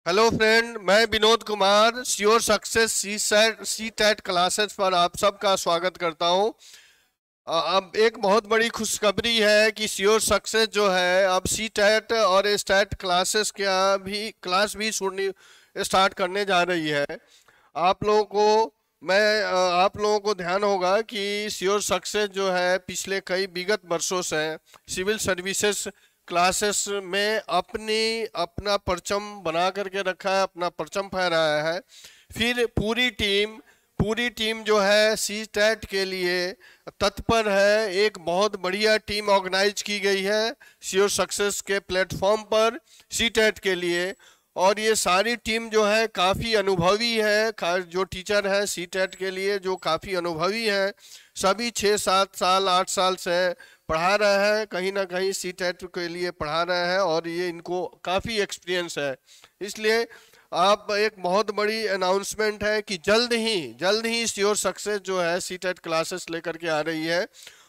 Hello friend, मैं Vinod Kumar sure success CTET classes पर आप सबका स्वागत करता हूं। अब एक बहुत बड़ी खुशखबरी है कि श्योर सक्सेस जो है अब सी टेट और स्टेट क्लासेस भी क्लास भी छोड़नी स्टार्ट करने जा रही है। आप लोगों को आप लोगों को ध्यान होगा कि श्योर सक्सेस जो है पिछले कई विगत वर्षों से सिविल सर्विसेज क्लासेस में अपना परचम बना करके रखा है, अपना परचम फहराया है। फिर पूरी टीम जो है सी टेट के लिए तत्पर है। एक बहुत बढ़िया टीम ऑर्गेनाइज की गई है श्योर सक्सेस के प्लेटफॉर्म पर सी टेट के लिए। और ये सारी टीम जो है काफ़ी अनुभवी है, जो टीचर है सी टेट के लिए जो काफ़ी अनुभवी है। सभी 6-7 साल 8 साल से पढ़ा रहे हैं, कहीं ना कहीं सी टेट के लिए पढ़ा रहे हैं और ये इनको काफ़ी एक्सपीरियंस है। इसलिए आप एक बहुत बड़ी अनाउंसमेंट है कि जल्द ही श्योर सक्सेस जो है सी टेट क्लासेस लेकर के आ रही है।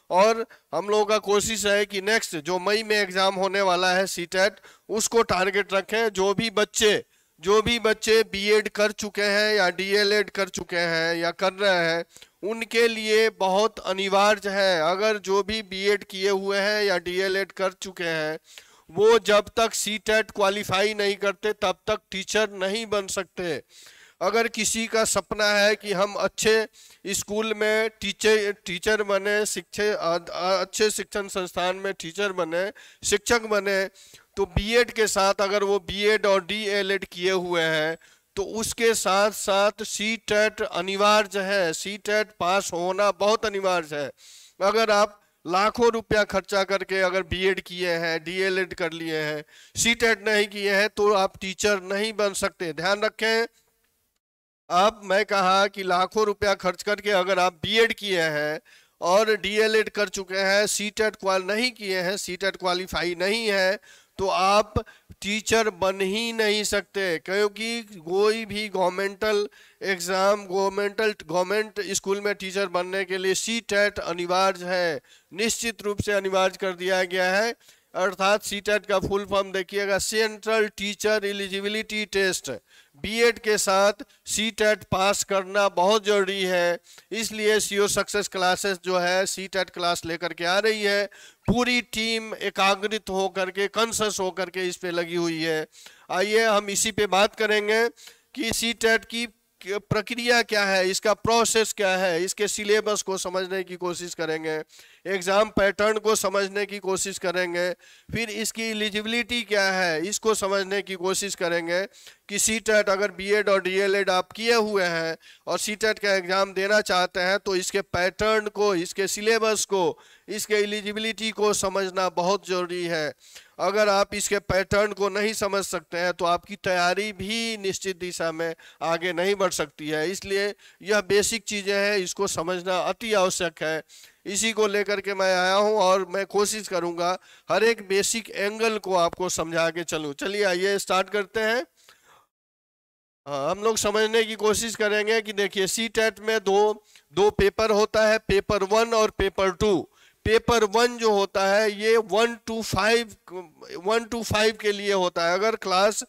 और हम लोगों का कोशिश है कि नेक्स्ट जो मई में एग्ज़ाम होने वाला है सी टेट, उसको टारगेट रखें। जो भी बच्चे बीएड कर चुके हैं या डीएलएड कर चुके हैं या कर रहे हैं, उनके लिए बहुत अनिवार्य है। अगर जो भी बीएड किए हुए हैं या डीएलएड कर चुके हैं, वो जब तक सी टेट क्वालिफाई नहीं करते तब तक टीचर नहीं बन सकते। अगर किसी का सपना है कि हम अच्छे स्कूल में टीचर टीचर बने, अच्छे शिक्षण संस्थान में टीचर बने, शिक्षक बने, तो बीएड के साथ अगर वो बीएड और डीएलएड किए हुए हैं तो उसके साथ साथ सी टेट अनिवार्य है। सी टेट पास होना बहुत अनिवार्य है। अगर आप लाखों रुपया खर्चा करके अगर बीएड किए हैं, डीएलएड कर लिए हैं, सी टेट नहीं किए हैं, तो आप टीचर नहीं बन सकते। ध्यान रखें। अब मैं कहा कि लाखों रुपया खर्च करके अगर आप बीएड किए हैं और डीएलएड कर चुके हैं, सीटेट क्वाल नहीं किए हैं, सीटेट क्वालिफाई नहीं है, तो आप टीचर बन ही नहीं सकते। क्योंकि कोई भी गवर्नमेंट स्कूल में टीचर बनने के लिए सीटेट अनिवार्य है, निश्चित रूप से अनिवार्य कर दिया गया है। अर्थात सीटेट का फुल फॉर्म देखिएगा, central teacher eligibility test. BEd के साथ सीटेट पास करना बहुत जरूरी है। इसलिए सीओ सक्सेस क्लासेस जो है सीटेट क्लास लेकर के आ रही है। पूरी टीम एकाग्रित होकर के, कंसस होकर के इस पे लगी हुई है। आइए हम इसी पे बात करेंगे कि सीटेट की प्रक्रिया क्या है, इसका प्रोसेस क्या है, इसके सिलेबस को समझने की कोशिश करेंगे, एग्ज़ाम पैटर्न को समझने की कोशिश करेंगे, फिर इसकी एलिजिबिलिटी क्या है इसको समझने की कोशिश करेंगे कि सीटेट अगर बीएड और डीएलएड आप किए हुए हैं और सीटेट का एग्ज़ाम देना चाहते हैं तो इसके पैटर्न को, इसके सिलेबस को, इसके एलिजिबिलिटी को समझना बहुत ज़रूरी है। अगर आप इसके पैटर्न को नहीं समझ सकते हैं तो आपकी तैयारी भी निश्चित दिशा में आगे नहीं बढ़ सकती है। इसलिए यह बेसिक चीज़ें हैं, इसको समझना अति आवश्यक है। इसी को लेकर के मैं आया हूं और मैं कोशिश करूंगा हर एक बेसिक एंगल को आपको समझा के चलूं। चलिए आइए स्टार्ट करते हैं। हाँ, हम लोग समझने की कोशिश करेंगे कि देखिए सी टेट में दो दो पेपर होता है, पेपर 1 और पेपर 2। पेपर 1 जो होता है ये 1 to 5 के लिए होता है। अगर क्लास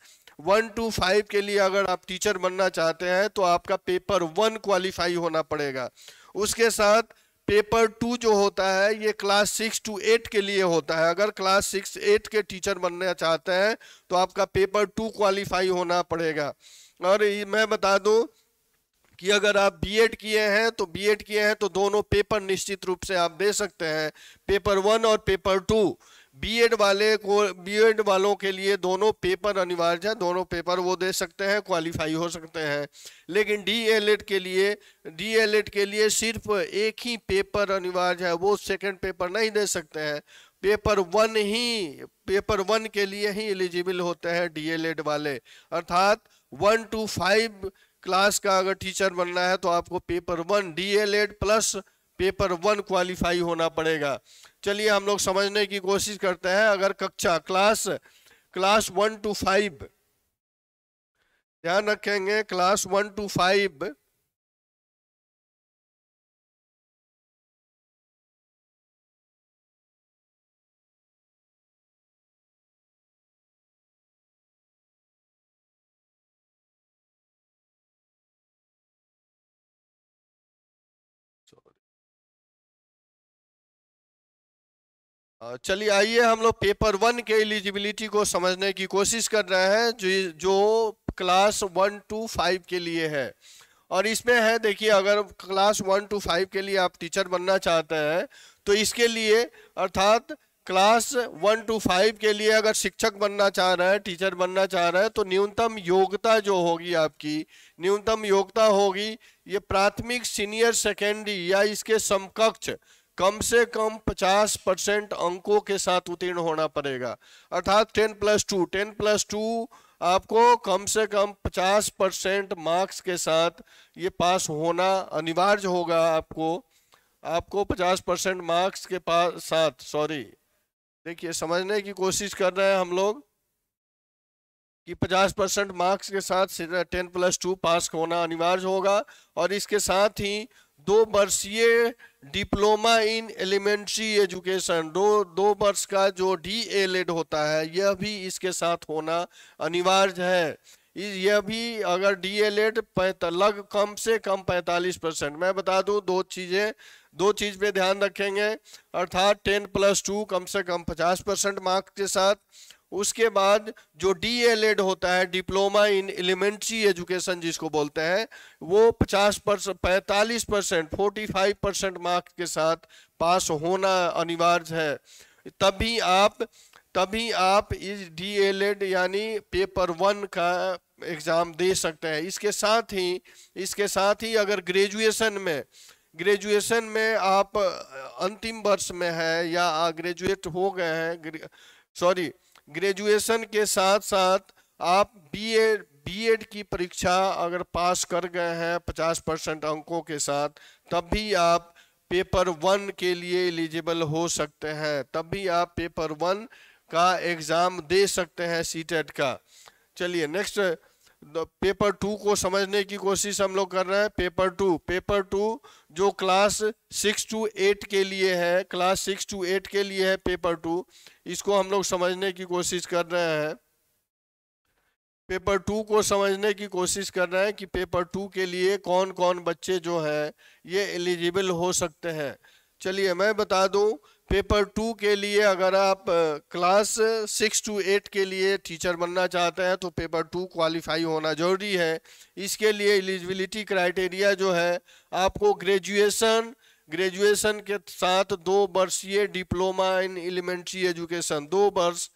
1 to 5 के लिए अगर आप टीचर बनना चाहते हैं तो आपका पेपर 1 क्वालिफाई होना पड़ेगा। उसके साथ पेपर 2 जो होता है ये क्लास 6 to 8 के लिए होता है। अगर क्लास 6-8 के टीचर बनना चाहते हैं तो आपका पेपर 2 क्वालिफाई होना पड़ेगा। और मैं बता दूं कि अगर आप बीएड किए हैं तो दोनों पेपर निश्चित रूप से आप दे सकते हैं, पेपर 1 और पेपर 2। बीएड वालों के लिए दोनों पेपर अनिवार्य है, दोनों पेपर वो दे सकते हैं, क्वालिफाई हो सकते हैं। लेकिन डीएलएड के लिए सिर्फ एक ही पेपर अनिवार्य है, वो सेकंड पेपर नहीं दे सकते हैं। पेपर 1 के लिए ही एलिजिबल होते हैं डीएलएड वाले। अर्थात 1 to 5 क्लास का अगर टीचर बनना है तो आपको paper 1 DElEd plus paper 1 qualify होना पड़ेगा। चलिए हम लोग समझने की कोशिश करते हैं। अगर कक्षा क्लास 1 to 5, ध्यान रखेंगे, क्लास 1 to 5 चलिए आइए हम लोग पेपर 1 के एलिजिबिलिटी को समझने की कोशिश कर रहे हैं जो क्लास 1 to 5 के लिए है। और इसमें है, देखिए, अगर क्लास 1 to 5 के लिए आप टीचर बनना चाहते हैं तो इसके लिए, अर्थात क्लास 1 to 5 के लिए अगर शिक्षक बनना चाह रहे हैं, टीचर बनना चाह रहे हैं, तो न्यूनतम योग्यता जो होगी आपकी, न्यूनतम योग्यता होगी ये प्राथमिक, सीनियर सेकेंडरी या इसके समकक्ष कम से कम 50% अंकों के साथ उत्तीर्ण होना पड़ेगा। अर्थात 10+2 आपको कम से कम 50% मार्क्स के साथ ये पास होना अनिवार्य होगा। आपको 50% मार्क्स के साथ, सॉरी, देखिए समझने की कोशिश कर रहे हैं हम लोग कि 50% मार्क्स के साथ 10+2 पास होना अनिवार्य होगा। और इसके साथ ही 2 वर्षीय डिप्लोमा इन एलिमेंट्री एजुकेशन, दो वर्ष का जो DELED होता है, यह भी इसके साथ होना अनिवार्य है। यह भी अगर DELED कम से कम 45%, मैं बता दूं दो चीज पे ध्यान रखेंगे, अर्थात 10+2 कम से कम 50% मार्क्स के साथ। उसके बाद जो DELED होता है, डिप्लोमा इन एलिमेंट्री एजुकेशन जिसको बोलते हैं, वो 45% 45% मार्क्स के साथ पास होना अनिवार्य है। तभी आप इस DELED यानी पेपर 1 का एग्जाम दे सकते हैं। इसके साथ ही अगर ग्रेजुएशन में आप अंतिम वर्ष में है या ग्रेजुएट हो गए हैं, सॉरी, ग्रेजुएशन के साथ साथ आप बीएड की परीक्षा अगर पास कर गए हैं 50% अंकों के साथ, तब भी आप पेपर 1 के लिए एलिजिबल हो सकते हैं, तब भी आप पेपर 1 का एग्ज़ाम दे सकते हैं सीटेट का। चलिए नेक्स्ट पेपर 2 को समझने की कोशिश हम लोग कर रहे हैं। पेपर 2 जो क्लास 6 to 8 के लिए है, क्लास 6 to 8 के लिए है पेपर 2, इसको हम लोग समझने की कोशिश कर रहे हैं। पेपर 2 को समझने की कोशिश कर रहे हैं कि पेपर 2 के लिए कौन कौन बच्चे जो हैं ये एलिजिबल हो सकते हैं। चलिए मैं बता दूं, पेपर 2 के लिए अगर आप क्लास 6 to 8 के लिए टीचर बनना चाहते हैं तो पेपर 2 क्वालिफाई होना जरूरी है। इसके लिए एलिजिबिलिटी क्राइटेरिया जो है, आपको ग्रेजुएशन के साथ 2 वर्षीय डिप्लोमा इन एलिमेंट्री एजुकेशन, 2 वर्ष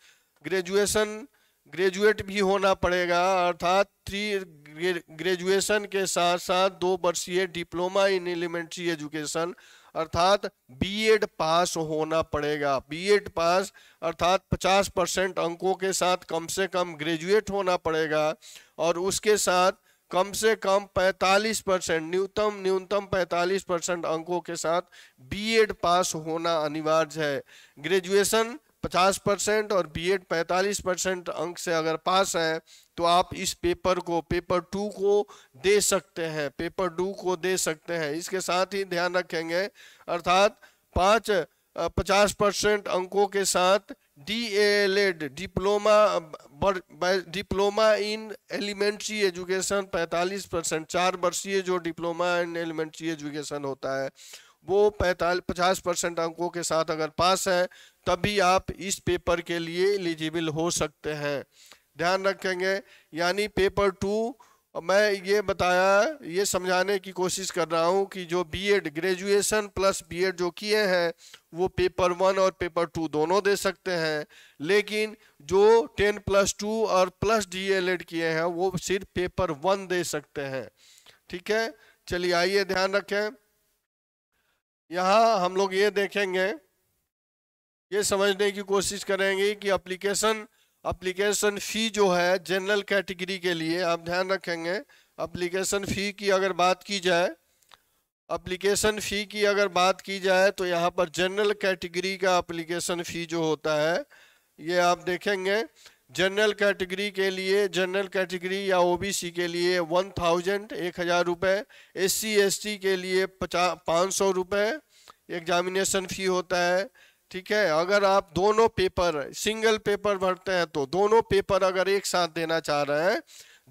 ग्रेजुएट भी होना पड़ेगा, अर्थात ग्रेजुएशन के साथ साथ 2 वर्षीय डिप्लोमा इन एलिमेंट्री एजुकेशन अर्थात बीएड पास होना पड़ेगा। बीएड पास अर्थात 50% अंकों के साथ कम से कम ग्रेजुएट होना पड़ेगा और उसके साथ कम से कम 45%, न्यूनतम 45% अंकों के साथ बीएड पास होना अनिवार्य है। ग्रेजुएशन 50% और बीएड 45% अंक से अगर पास है तो आप इस पेपर 2 को दे सकते हैं, पेपर 2 को दे सकते हैं। इसके साथ ही ध्यान रखेंगे, अर्थात 50% अंकों के साथ DELED diploma in elementary education 45%, 4 वर्षीय जो डिप्लोमा इन एलिमेंट्री एजुकेशन होता है वो 50% अंकों के साथ अगर पास है तभी आप इस पेपर के लिए एलिजिबल हो सकते हैं। ध्यान रखेंगे, यानी पेपर 2 मैं ये समझाने की कोशिश कर रहा हूं कि जो बीएड, ग्रेजुएशन प्लस बीएड जो किए हैं वो पेपर 1 और पेपर 2 दोनों दे सकते हैं, लेकिन जो 10+2 और प्लस DELED किए हैं वो सिर्फ पेपर 1 दे सकते हैं। ठीक है, चलिए आइए ध्यान रखें। यहाँ हम लोग ये देखेंगे, ये समझने की कोशिश करेंगे कि एप्लीकेशन फ़ी जो है जनरल कैटेगरी के लिए, आप ध्यान रखेंगे एप्लीकेशन फ़ी की अगर बात की जाए, एप्लीकेशन फ़ी की अगर बात की जाए तो यहाँ पर जनरल कैटेगरी का एप्लीकेशन फ़ी जो होता है ये आप देखेंगे। जनरल कैटेगरी के लिए, जनरल कैटेगरी या OBC के लिए 1000 रुपये, SC ST के लिए 500 रुपये एग्जामिनेशन फ़ी होता है। ठीक है, अगर आप दोनों पेपर सिंगल पेपर भरते हैं तो दोनों पेपर अगर एक साथ देना चाह रहे हैं,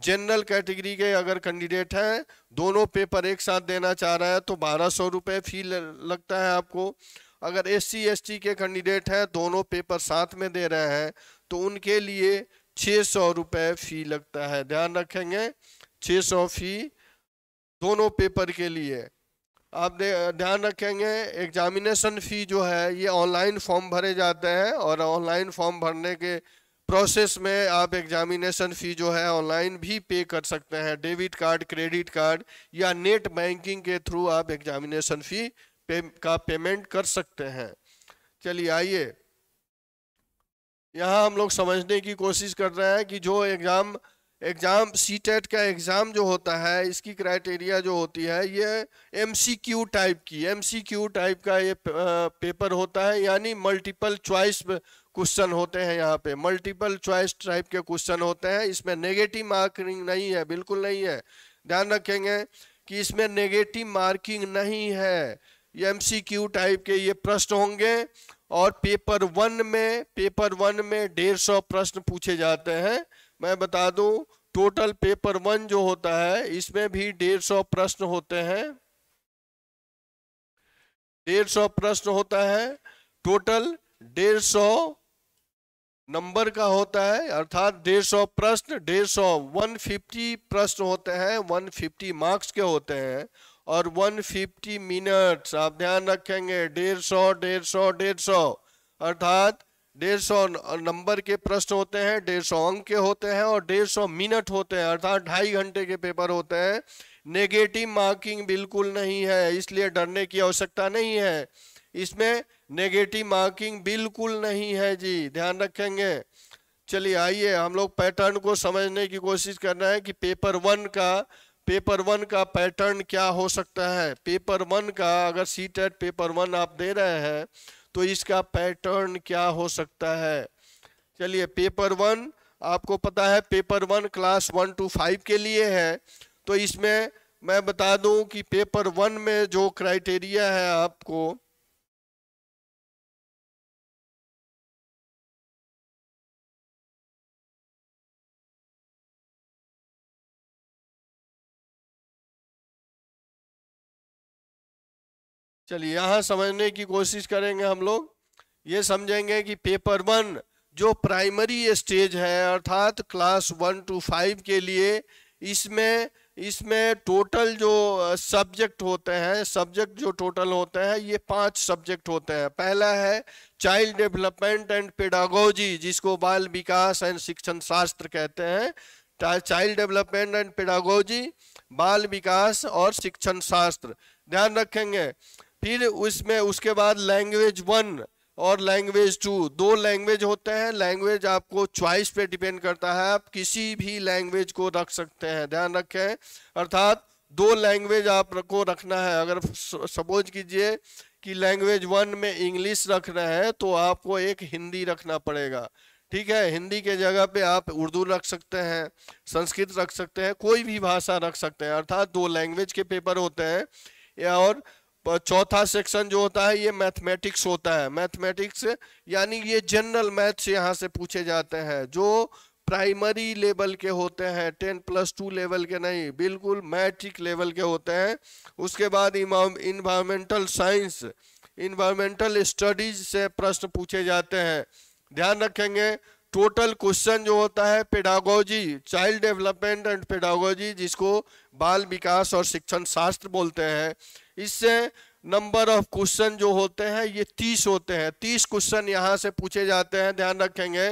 जनरल कैटेगरी के अगर कैंडिडेट हैं दोनों पेपर एक साथ देना चाह रहे हैं तो 1200 रुपये फ़ी लगता है आपको। अगर SC ST के कैंडिडेट हैं, दोनों पेपर साथ में दे रहे हैं, तो उनके लिए 600 रुपये फी लगता है। ध्यान रखेंगे, 600 फी दोनों पेपर के लिए। आप ध्यान रखेंगे, एग्जामिनेशन फ़ी जो है ये ऑनलाइन फॉर्म भरे जाते हैं, और ऑनलाइन फॉर्म भरने के प्रोसेस में आप एग्जामिनेशन फ़ी जो है ऑनलाइन भी पे कर सकते हैं। डेबिट कार्ड, क्रेडिट कार्ड या नेट बैंकिंग के थ्रू आप एग्जामिनेशन फ़ी का पेमेंट कर सकते हैं। चलिए आइए, यहाँ हम लोग समझने की कोशिश कर रहे हैं कि जो एग्ज़ाम सीटेट का एग्ज़ाम जो होता है, इसकी क्राइटेरिया जो होती है ये MCQ टाइप का ये पेपर होता है, यानी मल्टीपल चॉइस क्वेश्चन होते हैं। यहाँ पे मल्टीपल चॉइस टाइप के क्वेश्चन होते हैं, इसमें नेगेटिव मार्किंग नहीं है, बिल्कुल नहीं है। ध्यान रखेंगे कि इसमें नेगेटिव मार्किंग नहीं है। ये MCQ टाइप के ये प्रश्न होंगे, और पेपर वन में 150 प्रश्न पूछे जाते हैं। मैं बता दूं, टोटल पेपर 1 जो होता है इसमें भी 150 प्रश्न होते हैं। 150 प्रश्न होता है, टोटल 150 नंबर का होता है, अर्थात 150 प्रश्न, 150 प्रश्न होते हैं, 150 मार्क्स के होते हैं, और 150 मिनट्स। आप ध्यान रखेंगे, 150 अर्थात 150 नंबर के प्रश्न होते हैं, 150 अंक के होते हैं, और 150 मिनट होते हैं, अर्थात 2.5 घंटे के पेपर होते हैं। नेगेटिव मार्किंग बिल्कुल नहीं है, इसलिए डरने की आवश्यकता नहीं है। इसमें नेगेटिव मार्किंग बिल्कुल नहीं है जी, ध्यान रखेंगे। चलिए आइए, हम लोग पैटर्न को समझने की कोशिश कर रहे हैं कि पेपर वन का पैटर्न क्या हो सकता है। पेपर वन का, अगर सीटेट पेपर 1 आप दे रहे हैं तो इसका पैटर्न क्या हो सकता है। चलिए, पेपर 1 आपको पता है, पेपर 1 क्लास 1 to 5 के लिए है। तो इसमें मैं बता दूं कि पेपर 1 में जो क्राइटेरिया है आपको, चलिए यहाँ समझने की कोशिश करेंगे हम लोग। ये समझेंगे कि पेपर 1 जो प्राइमरी स्टेज है, अर्थात क्लास 1 to 5 के लिए, इसमें टोटल जो सब्जेक्ट होते हैं, सब्जेक्ट जो टोटल होते हैं, ये 5 सब्जेक्ट होते हैं। पहला है चाइल्ड डेवलपमेंट एंड पेडागोजी, जिसको बाल विकास एंड शिक्षण शास्त्र कहते हैं। चाइल्ड डेवलपमेंट एंड पेडागोजी, बाल विकास और शिक्षण शास्त्र, ध्यान रखेंगे। फिर उसके बाद लैंग्वेज 1 और लैंग्वेज 2, 2 लैंग्वेज होते हैं। लैंग्वेज आपको चॉइस पे डिपेंड करता है, आप किसी भी लैंग्वेज को रख सकते हैं, ध्यान रखें। अर्थात 2 लैंग्वेज आपको रखना है। अगर सपोज कीजिए कि लैंग्वेज 1 में इंग्लिश रख रहे हैं, तो आपको एक हिंदी रखना पड़ेगा, ठीक है। हिंदी के जगह पे आप उर्दू रख सकते हैं, संस्कृत रख सकते हैं, कोई भी भाषा रख सकते हैं। अर्थात 2 लैंग्वेज के पेपर होते हैं। और चौथा सेक्शन जो होता है ये मैथमेटिक्स होता है। मैथमेटिक्स यानी ये जनरल मैथ्स यहाँ से पूछे जाते हैं, जो प्राइमरी लेवल के होते हैं, 10+2 लेवल के नहीं, बिल्कुल मैट्रिक लेवल के होते हैं। उसके बाद इन्वायरमेंटल साइंस, इन्वायरमेंटल स्टडीज से प्रश्न पूछे जाते हैं, ध्यान रखेंगे। टोटल क्वेश्चन जो होता है pedagogy, child development and pedagogy, जिसको बाल विकास और शिक्षण शास्त्र बोलते हैं, इससे नंबर ऑफ क्वेश्चन जो होते हैं ये 30 होते हैं। 30 क्वेश्चन यहाँ से पूछे जाते हैं, ध्यान रखेंगे।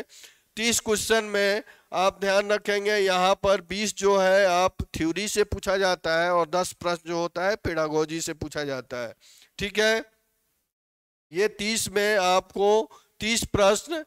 30 क्वेश्चन में आप ध्यान रखेंगे, यहाँ पर 20 जो है आप थ्योरी से पूछा जाता है, और 10 प्रश्न जो होता है पेडागोजी से पूछा जाता है, ठीक है। ये 30 में आपको 30 प्रश्न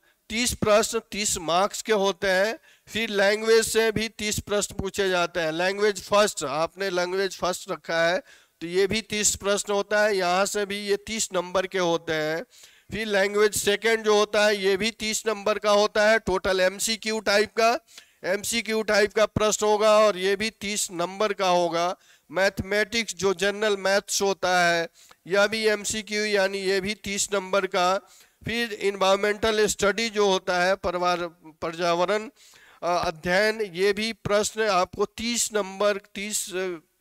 30 मार्क्स के होते हैं। फिर लैंग्वेज से भी 30 प्रश्न पूछे जाते हैं। लैंग्वेज फर्स्ट, आपने लैंग्वेज फर्स्ट रखा है तो ये भी 30 प्रश्न होता है, यहाँ से भी ये 30 नंबर के होते हैं। फिर लैंग्वेज सेकंड जो होता है ये भी 30 नंबर का होता है। टोटल MCQ टाइप का प्रश्न होगा, और ये भी 30 नंबर का होगा। मैथमेटिक्स जो जनरल मैथ्स होता है यह भी MCQ, यानी ये भी 30 नंबर का। फिर इन्वायरमेंटल स्टडी जो होता है, पर्यावरण अध्ययन, ये भी प्रश्न आपको 30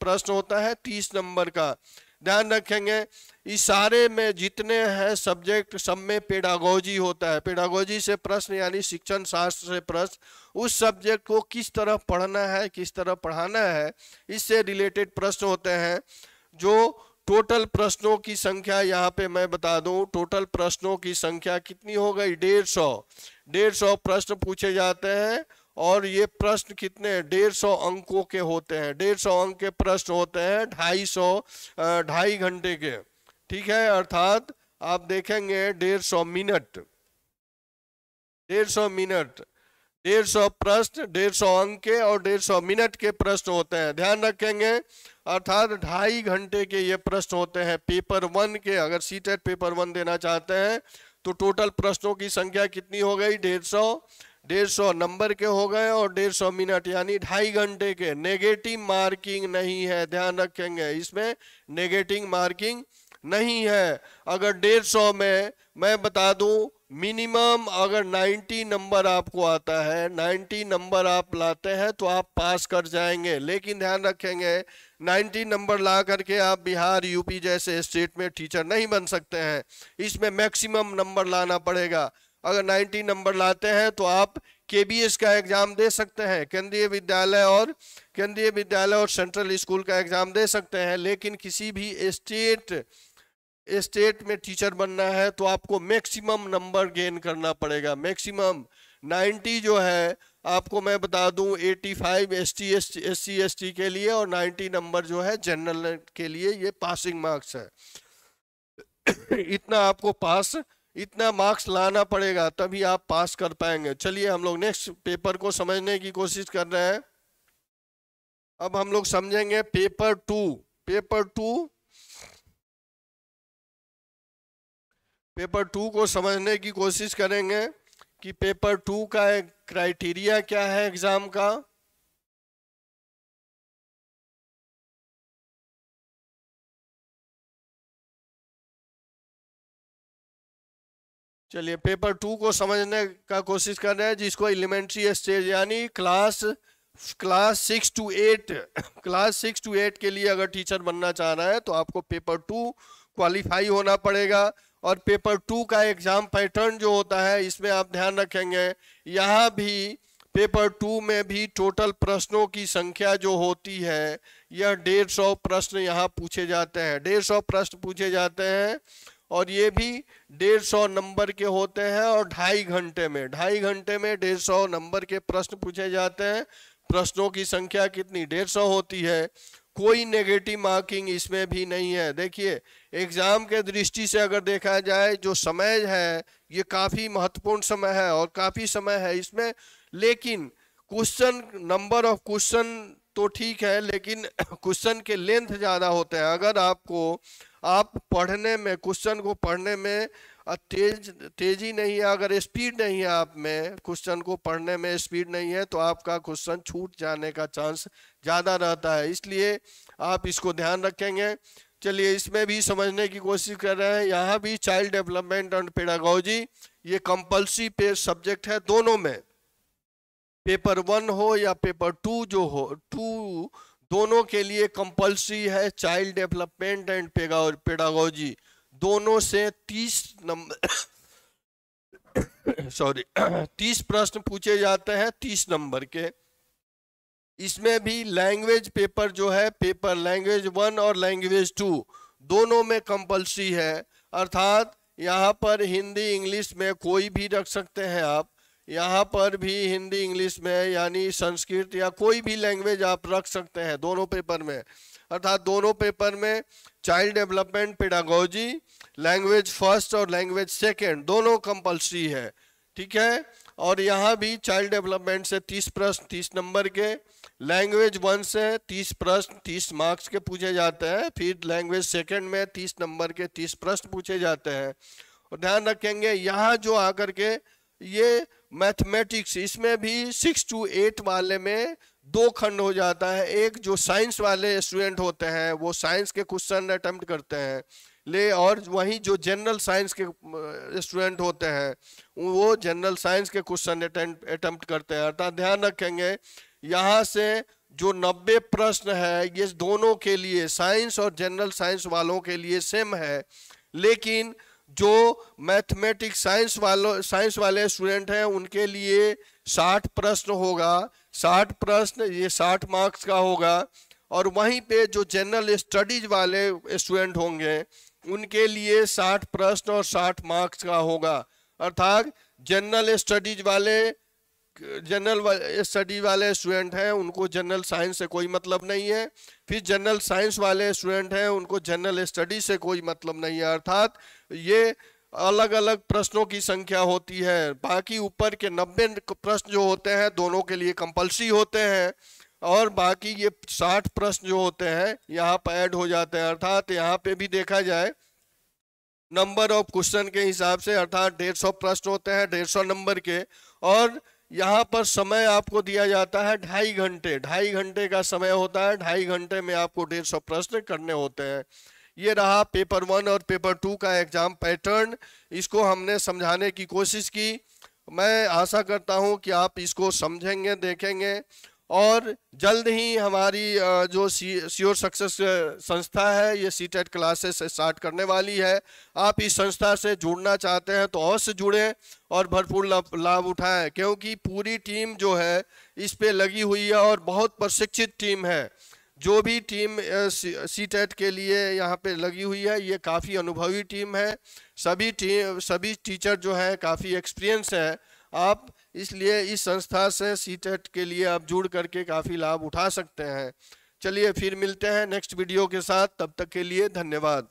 प्रश्न होता है, 30 नंबर का। ध्यान रखेंगे इस सारे में जितने हैं सब्जेक्ट सब में पेडागोजी होता है। पेडागोजी से प्रश्न यानी शिक्षण शास्त्र से प्रश्न, उस सब्जेक्ट को किस तरह पढ़ना है, किस तरह पढ़ाना है, इससे रिलेटेड प्रश्न होते हैं। जो टोटल प्रश्नों की संख्या यहाँ पे मैं बता दूं, टोटल प्रश्नों की संख्या कितनी हो गई, 150 प्रश्न पूछे जाते हैं। और ये प्रश्न कितने 150 अंकों के होते हैं, 150 अंक के प्रश्न होते हैं, 2.5 घंटे के, ठीक है। अर्थात आप देखेंगे 150 मिनट, 150 प्रश्न, 150 अंक के और 150 मिनट के प्रश्न होते हैं, ध्यान रखेंगे। अर्थात 2.5 घंटे के ये प्रश्न होते हैं पेपर 1 के। अगर सीटेट पेपर 1 देना चाहते हैं तो टोटल प्रश्नों की संख्या कितनी हो गई, 150 नंबर के हो गए और 150 मिनट यानी 2.5 घंटे के। नेगेटिव मार्किंग नहीं है, ध्यान रखेंगे, इसमें नेगेटिव मार्किंग नहीं है। अगर 150 में मैं बता दूं मिनिमम अगर 90 नंबर आपको आता है, 90 नंबर आप लाते हैं तो आप पास कर जाएंगे। लेकिन ध्यान रखेंगे 90 नंबर ला करके आप बिहार यूपी जैसे स्टेट में टीचर नहीं बन सकते हैं, इसमें मैक्सिमम नंबर लाना पड़ेगा। अगर 90 नंबर लाते हैं तो आप केबीएस का एग्जाम दे सकते हैं, केंद्रीय विद्यालय और सेंट्रल स्कूल का एग्जाम दे सकते हैं। लेकिन किसी भी स्टेट में टीचर बनना है तो आपको मैक्सिमम नंबर गेन करना पड़ेगा। मैक्सिमम 90 जो है आपको मैं बता दूं 85 SC ST के लिए और 90 नंबर जो है जनरल के लिए, ये पासिंग मार्क्स है। इतना मार्क्स लाना पड़ेगा तभी आप पास कर पाएंगे। चलिए हम लोग नेक्स्ट पेपर को समझने की कोशिश कर रहे हैं। अब हम लोग समझेंगे पेपर 2 को समझने की कोशिश करेंगे कि पेपर 2 का एक क्राइटेरिया क्या है एग्जाम का। चलिए पेपर 2 को समझने का कोशिश कर रहे हैं, जिसको एलिमेंट्री स्टेज यानी क्लास 6 to 8 के लिए अगर टीचर बनना चाह रहा है तो आपको पेपर 2 क्वालिफाई होना पड़ेगा। और पेपर 2 का एग्जाम पैटर्न जो होता है इसमें आप ध्यान रखेंगे, यहाँ भी पेपर 2 में भी टोटल प्रश्नों की संख्या जो होती है यह 150 प्रश्न यहाँ पूछे जाते हैं, 150 प्रश्न पूछे जाते हैं। और ये भी 150 नंबर के होते हैं और 2.5 घंटे में 150 नंबर के प्रश्न पूछे जाते हैं। प्रश्नों की संख्या कितनी 150 होती है। कोई नेगेटिव मार्किंग इसमें भी नहीं है। देखिए एग्जाम के दृष्टि से अगर देखा जाए जो समय है ये काफ़ी महत्वपूर्ण समय है और काफ़ी समय है इसमें। लेकिन क्वेश्चन, नंबर ऑफ क्वेश्चन तो ठीक है, लेकिन क्वेश्चन के लेंथ ज़्यादा होते हैं। अगर आप पढ़ने में, क्वेश्चन को पढ़ने में तेजी नहीं है, अगर स्पीड नहीं है आप में, क्वेश्चन को पढ़ने में स्पीड नहीं है तो आपका क्वेश्चन छूट जाने का चांस ज़्यादा रहता है, इसलिए आप इसको ध्यान रखेंगे। चलिए इसमें भी समझने की कोशिश कर रहे हैं। यहाँ भी चाइल्ड डेवलपमेंट एंड पेडागोजी ये कंपल्सरी सब्जेक्ट है दोनों में, पेपर 1 हो या पेपर 2 जो हो, दोनों के लिए कंपल्सरी है चाइल्ड डेवलपमेंट एंड पेडागोजी। दोनों से 30 नंबर 30 प्रश्न पूछे जाते हैं 30 नंबर के। इसमें भी लैंग्वेज पेपर जो है, पेपर लैंग्वेज 1 और लैंग्वेज 2 दोनों में कंपल्सरी है। अर्थात यहाँ पर हिंदी इंग्लिश में कोई भी रख सकते हैं आप, यहाँ पर भी हिंदी इंग्लिश में यानी संस्कृत या कोई भी लैंग्वेज आप रख सकते हैं दोनों पेपर में। अर्थात दोनों पेपर में child development pedagogy, language first और लैंग्वेज सेकंड दोनों कंपल्सरी है, ठीक है। और यहाँ भी चाइल्ड डेवलपमेंट से 30 प्रश्न 30 नंबर के, लैंग्वेज 1 से 30 प्रश्न 30 मार्क्स के पूछे जाते हैं, फिर लैंग्वेज सेकंड में 30 नंबर के 30 प्रश्न पूछे जाते हैं। और ध्यान रखेंगे यहाँ जो आकर के ये मैथमेटिक्स, इसमें भी 6 to 8 वाले में 2 खंड हो जाता है। एक जो साइंस वाले स्टूडेंट होते हैं वो साइंस के क्वेश्चन अटेम्प्ट करते हैं, और वहीं जो जनरल साइंस के स्टूडेंट होते हैं वो जनरल साइंस के क्वेश्चन अटेम्प्ट करते हैं। अर्थात ध्यान रखेंगे यहाँ से जो 90 प्रश्न है ये दोनों के लिए, साइंस और जनरल साइंस वालों के लिए सेम है, लेकिन जो मैथमेटिक्स साइंस वाले स्टूडेंट हैं उनके लिए 60 प्रश्न होगा। 60 प्रश्न ये 60 मार्क्स का होगा। और वहीं पे जो जनरल स्टडीज वाले स्टूडेंट होंगे उनके लिए 60 प्रश्न और 60 मार्क्स का होगा। अर्थात जनरल स्टडीज वाले स्टूडेंट हैं उनको जनरल साइंस से कोई मतलब नहीं है, फिर जनरल साइंस वाले स्टूडेंट हैं उनको जनरल स्टडीज से कोई मतलब नहीं है। अर्थात ये अलग अलग प्रश्नों की संख्या होती है। बाकी ऊपर के 90 प्रश्न जो होते हैं दोनों के लिए कंपल्सरी होते हैं, और बाकी ये 60 प्रश्न जो होते हैं यहाँ पर ऐड हो जाते हैं। अर्थात यहाँ पे भी देखा जाए नंबर ऑफ क्वेश्चन के हिसाब से, अर्थात 150 प्रश्न होते हैं 150 नंबर के, और यहाँ पर समय आपको दिया जाता है 2.5 घंटे। 2.5 घंटे का समय होता है, 2.5 घंटे में आपको 150 प्रश्न करने होते हैं। ये रहा पेपर 1 और पेपर 2 का एग्जाम पैटर्न। इसको हमने समझाने की कोशिश की। मैं आशा करता हूँ कि आप इसको समझेंगे, देखेंगे, और जल्द ही हमारी जो श्योर सक्सेस संस्था है ये सीटेट क्लासेस स्टार्ट करने वाली है। आप इस संस्था से जुड़ना चाहते हैं तो अवश्य जुड़ें और भरपूर लाभ उठाएं, क्योंकि पूरी टीम जो है इस पे लगी हुई है और बहुत प्रशिक्षित टीम है। जो भी टीम सीटेट के लिए यहाँ पे लगी हुई है ये काफ़ी अनुभवी टीम है। सभी टीचर जो है काफ़ी एक्सपीरियंस है। आप इसलिए इस संस्था से सीटेट के लिए आप जुड़ करके काफ़ी लाभ उठा सकते हैं। चलिए फिर मिलते हैं नेक्स्ट वीडियो के साथ, तब तक के लिए धन्यवाद।